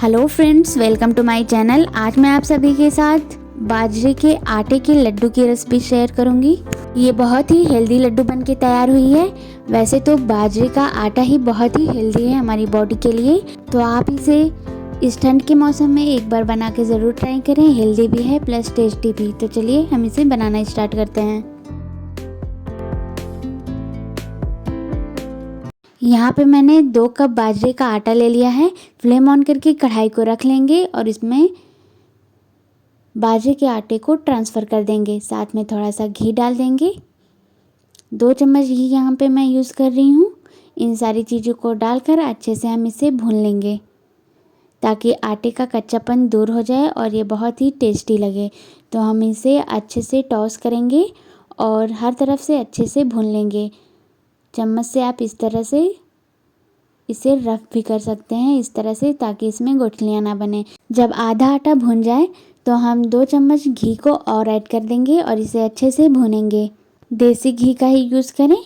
Hello friends, welcome to my channel. आज मैं आप सभी के साथ बाजरे के आटे के लड्डू की रेसिपी शेयर करूंगी। ये बहुत ही हेल्दी लड्डू बन के तैयार हुई है। वैसे तो बाजरे का आटा ही बहुत ही हेल्दी है हमारी बॉडी के लिए, तो आप इसे इस ठंड के मौसम में एक बार बना के ज़रूर ट्राई करें। हेल्दी भी है प्लस टेस्टी भी। तो चलिए हम इसे बनाना स्टार्ट करते हैं। यहाँ पे मैंने 2 कप बाजरे का आटा ले लिया है। फ्लेम ऑन करके कढ़ाई को रख लेंगे और इसमें बाजरे के आटे को ट्रांसफ़र कर देंगे। साथ में थोड़ा सा घी डाल देंगे। 2 चम्मच घी यहाँ पे मैं यूज़ कर रही हूँ। इन सारी चीज़ों को डालकर अच्छे से हम इसे भून लेंगे ताकि आटे का कच्चापन दूर हो जाए और ये बहुत ही टेस्टी लगे। तो हम इसे अच्छे से टॉस करेंगे और हर तरफ से अच्छे से भून लेंगे। चम्मच से आप इस तरह से इसे रफ भी कर सकते हैं, इस तरह से, ताकि इसमें गुठलियाँ ना बने। जब आधा आटा भुन जाए तो हम 2 चम्मच घी को और ऐड कर देंगे और इसे अच्छे से भूनेंगे। देसी घी का ही यूज़ करें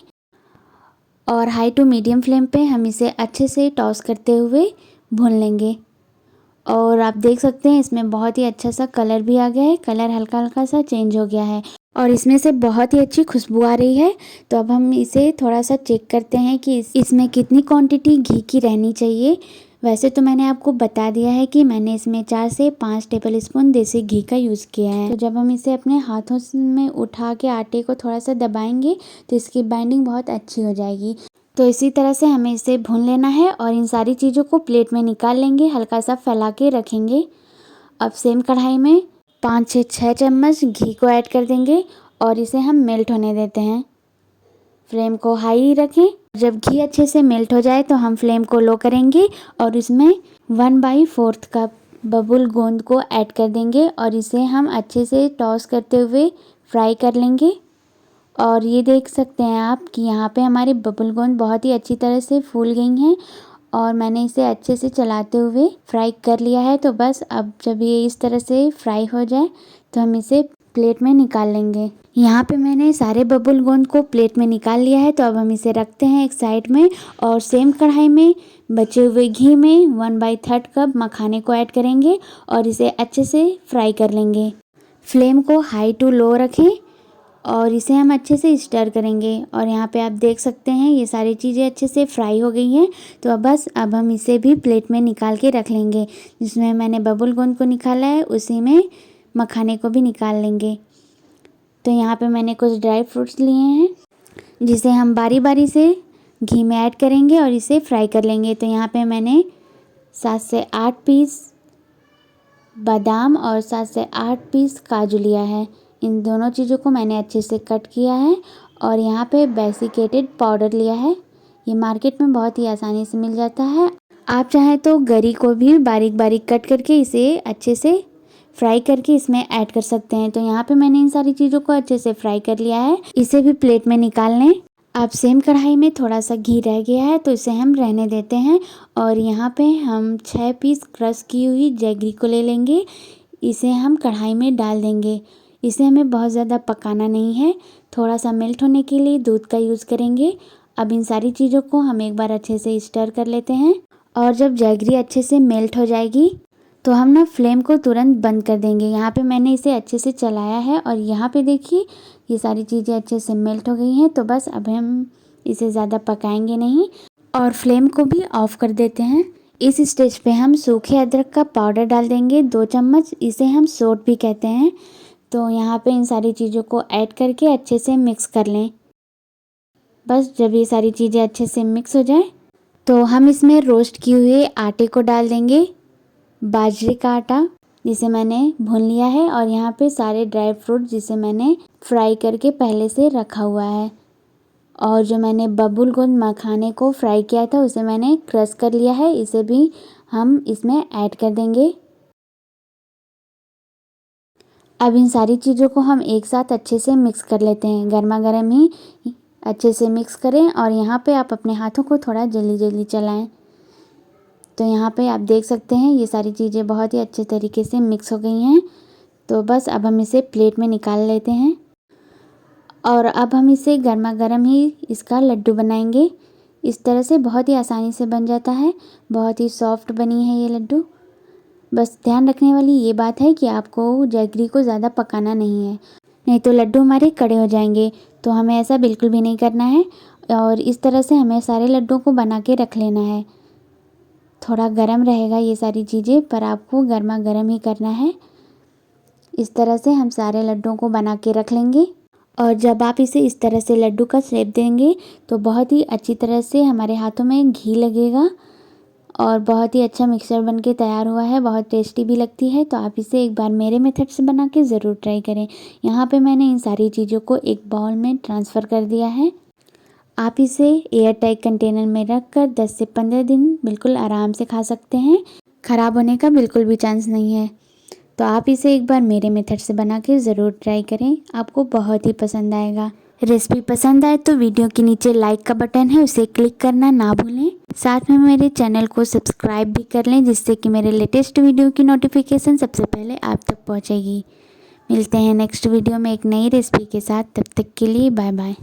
और हाई टू मीडियम फ्लेम पे हम इसे अच्छे से टॉस करते हुए भून लेंगे। और आप देख सकते हैं इसमें बहुत ही अच्छा सा कलर भी आ गया है। कलर हल्का हल्का सा चेंज हो गया है और इसमें से बहुत ही अच्छी खुशबू आ रही है। तो अब हम इसे थोड़ा सा चेक करते हैं कि इसमें कितनी क्वांटिटी घी की रहनी चाहिए। वैसे तो मैंने आपको बता दिया है कि मैंने इसमें 4 से 5 टेबल स्पून देसी घी का यूज़ किया है। तो जब हम इसे अपने हाथों में उठा के आटे को थोड़ा सा दबाएंगे तो इसकी बाइंडिंग बहुत अच्छी हो जाएगी। तो इसी तरह से हमें इसे भून लेना है और इन सारी चीज़ों को प्लेट में निकाल लेंगे, हल्का सा फैला के रखेंगे। अब सेम कढ़ाई में 5 से 6 चम्मच घी को ऐड कर देंगे और इसे हम मेल्ट होने देते हैं। फ्लेम को हाई रखें। जब घी अच्छे से मेल्ट हो जाए तो हम फ्लेम को लो करेंगे और इसमें 1/4 कप बबुल गोंद को ऐड कर देंगे और इसे हम अच्छे से टॉस करते हुए फ्राई कर लेंगे। और ये देख सकते हैं आप कि यहाँ पे हमारी बबुल गोंद बहुत ही अच्छी तरह से फूल गई हैं और मैंने इसे अच्छे से चलाते हुए फ्राई कर लिया है। तो बस अब जब ये इस तरह से फ्राई हो जाए तो हम इसे प्लेट में निकाल लेंगे। यहाँ पे मैंने सारे बबुल गोंद को प्लेट में निकाल लिया है। तो अब हम इसे रखते हैं एक साइड में और सेम कढ़ाई में बचे हुए घी में 1/3 कप मखाने को ऐड करेंगे और इसे अच्छे से फ्राई कर लेंगे। फ्लेम को हाई टू लो रखें और इसे हम अच्छे से स्टर करेंगे। और यहाँ पे आप देख सकते हैं ये सारी चीज़ें अच्छे से फ्राई हो गई हैं। तो अब हम इसे भी प्लेट में निकाल के रख लेंगे। जिसमें मैंने बबुल गोंद को निकाला है उसी में मखाने को भी निकाल लेंगे। तो यहाँ पे मैंने कुछ ड्राई फ्रूट्स लिए हैं जिसे हम बारी बारी से घी में ऐड करेंगे और इसे फ्राई कर लेंगे। तो यहाँ पे मैंने 7 से 8 पीस बादाम और 7 से 8 पीस काजू लिया है। इन दोनों चीज़ों को मैंने अच्छे से कट किया है और यहाँ पे बेसिकेटेड पाउडर लिया है। ये मार्केट में बहुत ही आसानी से मिल जाता है। आप चाहें तो गरी को भी बारीक बारीक कट करके इसे अच्छे से फ्राई करके इसमें ऐड कर सकते हैं। तो यहाँ पे मैंने इन सारी चीज़ों को अच्छे से फ्राई कर लिया है। इसे भी प्लेट में निकाल लें। अब सेम कढ़ाई में थोड़ा सा घी रह गया है तो इसे हम रहने देते हैं और यहाँ पे हम 6 पीस क्रश की हुई जैगरी को ले लेंगे। इसे हम कढ़ाई में डाल देंगे। इसे हमें बहुत ज़्यादा पकाना नहीं है, थोड़ा सा मेल्ट होने के लिए दूध का यूज़ करेंगे। अब इन सारी चीज़ों को हम एक बार अच्छे से स्टर कर लेते हैं और जब जैगरी अच्छे से मेल्ट हो जाएगी तो हम ना फ्लेम को तुरंत बंद कर देंगे। यहाँ पे मैंने इसे अच्छे से चलाया है और यहाँ पे देखिए ये सारी चीज़ें अच्छे से मेल्ट हो गई हैं। तो बस अब हम इसे ज़्यादा पकाएंगे नहीं और फ्लेम को भी ऑफ़ कर देते हैं। इस स्टेज पे हम सूखे अदरक का पाउडर डाल देंगे 2 चम्मच। इसे हम सोट भी कहते हैं। तो यहाँ पे इन सारी चीज़ों को ऐड करके अच्छे से मिक्स कर लें। बस जब ये सारी चीज़ें अच्छे से मिक्स हो जाए तो हम इसमें रोस्ट किए हुए आटे को डाल देंगे। बाजरे का आटा जिसे मैंने भून लिया है और यहाँ पे सारे ड्राई फ्रूट जिसे मैंने फ्राई करके पहले से रखा हुआ है और जो मैंने बबुल गोंद मखाने को फ्राई किया था उसे मैंने क्रश कर लिया है। इसे भी हम इसमें ऐड कर देंगे। अब इन सारी चीज़ों को हम एक साथ अच्छे से मिक्स कर लेते हैं। गर्मा गर्म ही अच्छे से मिक्स करें और यहाँ पे आप अपने हाथों को थोड़ा जल्दी जल्दी चलाएं। तो यहाँ पे आप देख सकते हैं ये सारी चीज़ें बहुत ही अच्छे तरीके से मिक्स हो गई हैं। तो बस अब हम इसे प्लेट में निकाल लेते हैं और अब हम इसे गर्मा गर्म ही इसका लड्डू बनाएंगे। इस तरह से बहुत ही आसानी से बन जाता है। बहुत ही सॉफ्ट बनी है ये लड्डू। बस ध्यान रखने वाली ये बात है कि आपको जैगरी को ज़्यादा पकाना नहीं है, नहीं तो लड्डू हमारे कड़े हो जाएंगे। तो हमें ऐसा बिल्कुल भी नहीं करना है और इस तरह से हमें सारे लड्डुओं को बना के रख लेना है। थोड़ा गरम रहेगा ये सारी चीज़ें, पर आपको गर्मा गर्म ही करना है। इस तरह से हम सारे लड्डुओं को बना के रख लेंगे और जब आप इसे इस तरह से लड्डू का शेप देंगे तो बहुत ही अच्छी तरह से हमारे हाथों में घी लगेगा और बहुत ही अच्छा मिक्सचर बन के तैयार हुआ है। बहुत टेस्टी भी लगती है। तो आप इसे एक बार मेरे मेथड से बना के ज़रूर ट्राई करें। यहाँ पे मैंने इन सारी चीज़ों को एक बाउल में ट्रांसफ़र कर दिया है। आप इसे एयर टाइट कंटेनर में रख कर 10 से 15 दिन बिल्कुल आराम से खा सकते हैं। ख़राब होने का बिल्कुल भी चांस नहीं है। तो आप इसे एक बार मेरे मेथड से बना के ज़रूर ट्राई करें, आपको बहुत ही पसंद आएगा। रेसिपी पसंद आए तो वीडियो के नीचे लाइक का बटन है, उसे क्लिक करना ना भूलें। साथ में मेरे चैनल को सब्सक्राइब भी कर लें, जिससे कि मेरे लेटेस्ट वीडियो की नोटिफिकेशन सबसे पहले आप तक पहुंचेगी। मिलते हैं नेक्स्ट वीडियो में एक नई रेसिपी के साथ। तब तक के लिए बाय बाय।